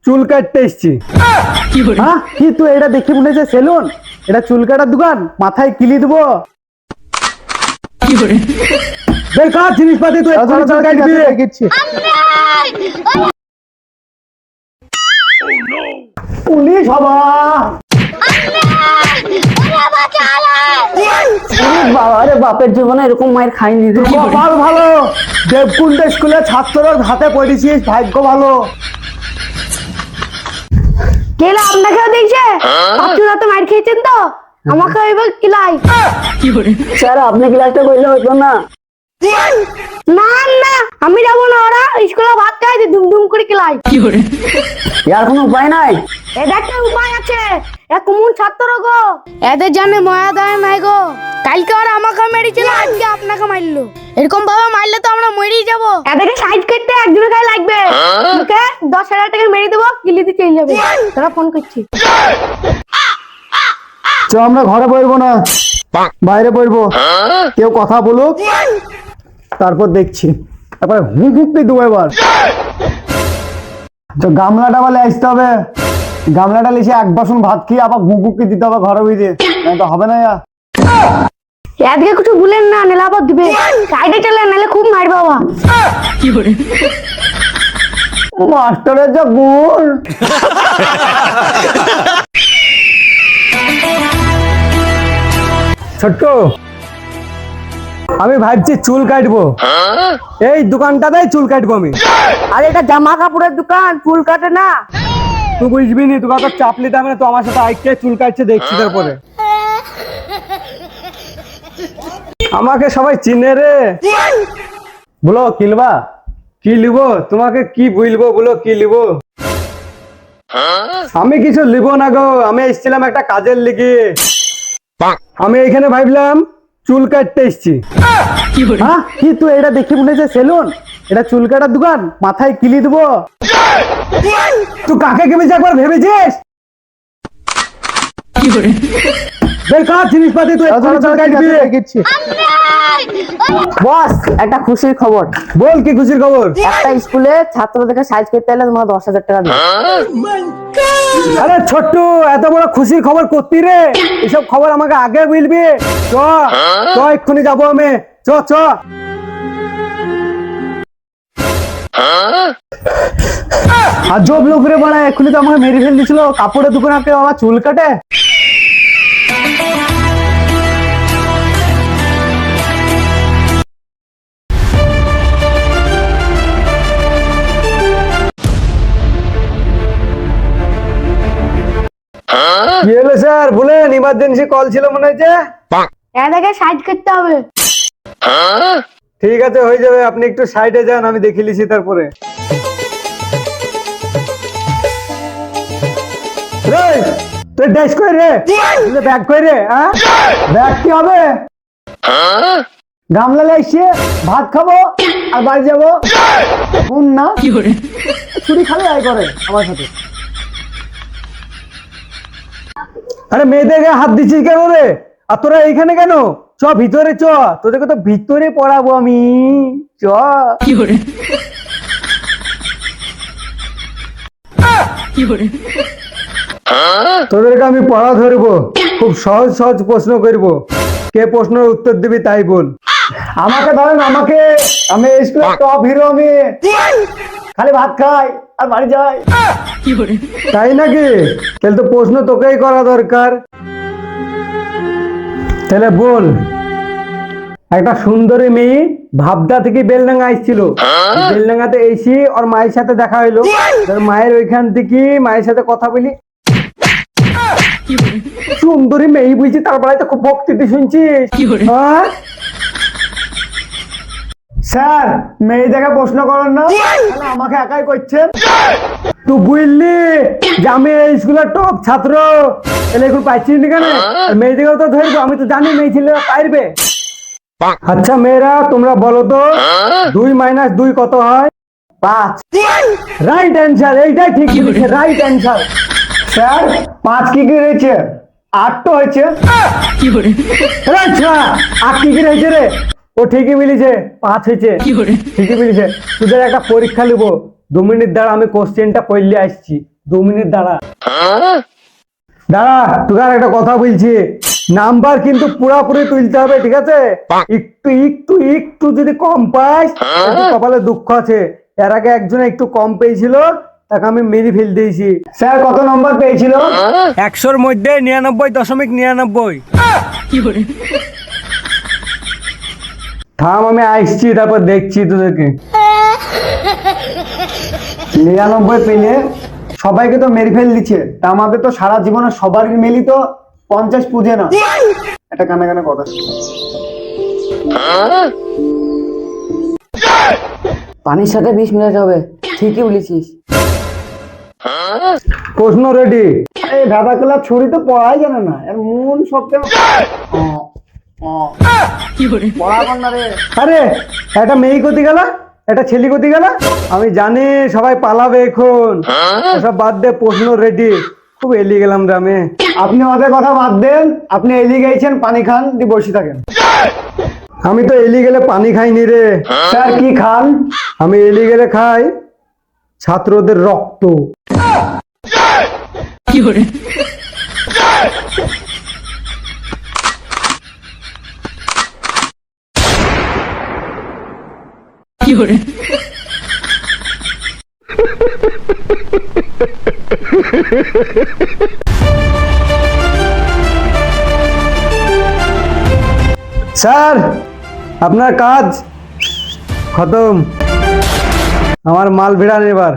চুল কাটতে এসছি। হ্যাঁ কি তুই এটা দেখে মনে হচ্ছে সেলুন? এটা চুল কাটার দোকান, মাথায় কিলি দেবো। বেকার জিনিসপাতি তুই চুল কাটবি। পুলিশ হবা বাবা রে, বাপের জীবনে এরকম মায়ের খাইনি রে। ভালো ভালো, দেবকুণ্ড স্কুলের ছাত্রর হাতে পড়েছিস, ভাগ্য ভালো। কেলা আপনাকেও দেখছে, আপনারা তো মার খেয়েছেন তো, আমাকে এবার কিলাই। স্যার আপনি ক্লাসটা করলে হতো না? না না, আমি যাবো না, ওরা স্কুলে ভাত খাই দুম করে কিলাই। ইয়ার কোনো উপায় নাই? এদের একটা উপায় আছে, এ কোন ছাত্র গো, এদের জানে ময়া দেয় নাই গো। কালকে ওরা আমাকে মেরেছিল, আজকে আপনাকে মারলো। এরকম ভাবে মারলে তো আমরা মরেই যাবো। এদেরকে সাইজ করতে একজনের গায়ে লাগবে, ওকে 10,000 টাকা মেরে দেবো, কিলিতে চলে যাবে। তোরা ফোন করছি। চ আমরা ঘরে বলবো না, বাইরে বলবো। কেউ কথা বলুক, তারপর দেখছি। তারপরে হুঁকুপি দেবো এবার। তো গামলাটা বলে আসতে হবে, গামলাটা লিখে এক বাসন ভাত খেয়ে আবার হুঁকুপি দিতে হবে ঘরে বুঝে, তো হবে না। এদিকে কিছু ভুলেন না, নেলা আবার দিবে। সাইডে চলে, নাহলে খুব মারবে বাবা। মাস্টারের যা গুণ। ছোট্ট, আমি ভাবছি চুল কাটবো, এই দোকানটাতেই চুল কাটবো আমি। আর এটা জামা কাপড়ের দোকান, চুল কাটে না। তুই বুঝবি নি, তোকে তো চাপ নিতে হবে না, তো আমার সাথে আইকে চুল কাটছে দেখছি। তারপরে আমাকে সবাই চিনে রে। বলো কিলবা, কি লিবো তোমাকে, কি বলবো বলো, কি লিবো? আমি কিছু লিব না গো, আমি এসেছিলাম একটা কাজের লিগে। আমি এখানে ভাবলাম চুল কাটতে এসছি। হ্যাঁ কি তুই এটা দেখে মনে হচ্ছে সেলুন? এটা চুল কাটার দোকান, মাথায় কিলি দেবো। তুই কাকে কেমেছে একবার ভেবেছিস? বেকার জিনিসপাতি তুই চুল কাটবি। বস, একটা খুশির খবর। বল কি খুশির খবর? একটা স্কুলে ছাত্রদেরকে সাইজ করতে এলে তোমার 10,000 টাকা দিবে। আরে ছোট্ট, এত বড় খুশির খবর করতি রে? এসব খবর আমাকে আগে বলবি। চ চ, এক্ষুনি যাবো আমি। চ চ। আজব লোক রে বড়া, এক্ষুনি তো আমাকে মেরে ফেল দিছিল। কাপড়ের দোকানে আবার চুল কাটে। কি হলো স্যার বলেন? ইমার্জেন্সি কল ছিল মনে হচ্ছে। এদেরকে সাইজ করতে হবে। ঠিক আছে, হয়ে যাবে। আপনি একটু সাইডে যান, আমি দেখে লিছি। তারপরে তুই ড্যাশ কই রে, ব্যাগ কই রে? হ্যাঁ ব্যাগ কি হবে? গামলা লাইছে, ভাত খাবো আর বাড়ি যাবো। শুন না, চুরি খাবে আয় করে আমার সাথে। আরে মেয়েদের গায়ে হাত দিচ্ছিস কেন রে? আর তোরা এইখানে কেন? চ ভিতরে চ, তোদেরকে তো ভিতরে পড়াবো আমি। চ। তোদেরকে আমি পড়া ধরবো, খুব সহজ সহজ প্রশ্ন করবো। কে প্রশ্নের উত্তর দিবি তাই বল। আমাকে ধরেন, আমাকে, আমি স্কুলের টপ হিরো। আমি খালি ভাত খাই আর বাড়ি যাই। তাই নাকি? তাহলে তো প্রশ্ন তোকেই করা দরকার। তাহলে বল, একটা সুন্দরী মেয়ে ভাবদা থেকে বেলডাঙ্গা আসছিল। বেলডাঙ্গাতে এসে ওর মায়ের সাথে দেখা হইলো। মায়ের ওইখান থেকে মায়ের সাথে কথা বলি। সুন্দরী মেয়ে বুঝছি, তারপরে তো খুব ভক্তিতে শুনছিস। হ্যাঁ স্যার, মেয়ে দেখে প্রশ্ন করেন না, আমাকে একাই করছেন। তুই বুঝলি যে আমি এই স্কুলের টপ ছাত্র, তাহলে এখন পাইছিস না কেন? মেয়ে দেখেও তো ধরবো, আমি তো জানি মেয়ে ছেলেরা পারবে। আচ্ছা মেয়েরা, তোমরা বলো তো 2 - 2 কত হয়? 5। রাইট অ্যান্সার, এইটাই ঠিক বলেছে, রাইট অ্যান্সার। স্যার 5 কি কি রয়েছে? 8 তো হয়েছে। আচ্ছা 8 কি কি রয়েছে রে? ও ঠিকই মিলিছে, 5 হয়েছে। ঠিকই মিলিছে। তোদের একটা পরীক্ষা নিব, 2 মিনিট দ্বারা আমি কোশ্চেনটা পড়লে আসছি। 2 মিনিট দাঁড়া। দাঁড়া, তোকে আর একটা কথা বলছি, নাম্বার কিন্তু পুরাপুরি তুলতে হবে, ঠিক আছে? একটু একটু একটু যদি কম পাস একটু কপালে দুঃখ আছে। এর আগে একজন একটু কম পেয়েছিল, তাকে আমি মেরে ফেল দিয়েছি। স্যার কত নম্বর পেয়েছিল? 100-র মধ্যে 99.99। থাম, আমি আসছি, তারপর দেখছি তোদেরকে। 99 পেলে সবাইকে তো মেরে ফেল দিচ্ছে, তা আমাদের তো সারা জীবনে সবার মেলি তো 50 পুজে না। এটা কানে কানে কথা। পানির সাথে 20 মিনিট হবে, ঠিকই বলেছিস। প্রশ্ন রেডি? এই দাদা কেলা ছুরি তো পড়াই জানে না, এর মন সব আরে একটা মেয়ে কোথায় গেল, একটা ছেলে কোথায় গেল? আমি জানি সবাই পালাবে এখন, সব বাদ দে, প্রশ্ন রেডি। খুব এলিয়ে গেলাম রে আমি। আপনি আমাদের কথা বাদ দেন, আপনি এলিয়ে গেছেন, পানি খান, দিয়ে বসে থাকেন। আমি তো এলিয়ে গেলে পানি খাইনি রে। স্যার কি খান? আমি এলিয়ে গেলে খাই ছাত্রদের রক্ত। স্যার আপনার কাজ খতম, আমার মাল ভিড়ান এবার।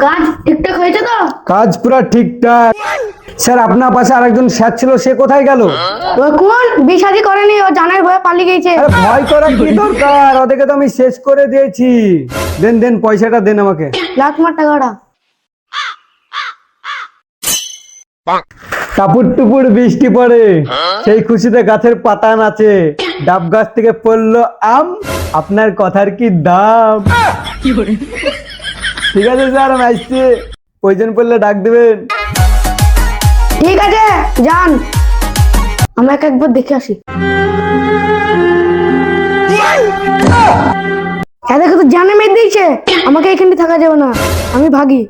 কাজ ঠিকঠাক হয়েছে তো? কাজ পুরো ঠিকঠাক। স্যার আপনার পাশে আরেকজন স্যার ছিল, সে কোথায় গেল? ও কোন বিশাদি করেনি, ও জানার ভয়ে পালিয়ে গেছে। আরে ভয় করার কি দরকার, ওদেরকে তো আমি শেষ করে দিয়েছি। দেন দেন, পয়সাটা দেন আমাকে। লাখ মার টাকাটা। টাপুর টুপুর বৃষ্টি পড়ে, সেই খুশিতে গাছের পাতা নাচে, ডাব গাছ থেকে পড়লো আম, আপনার কথার কি দাম? ঠিক আছে স্যার, আমি আসছি, প্রয়োজন পড়লে ডাক দেবেন। ঠিক আছে যান, আমাকে একবার দেখে আসি। দেখো তো জানে মেয়ে দিয়েছে, আমাকে এখানে থাকা যাবে না, আমি ভাগি।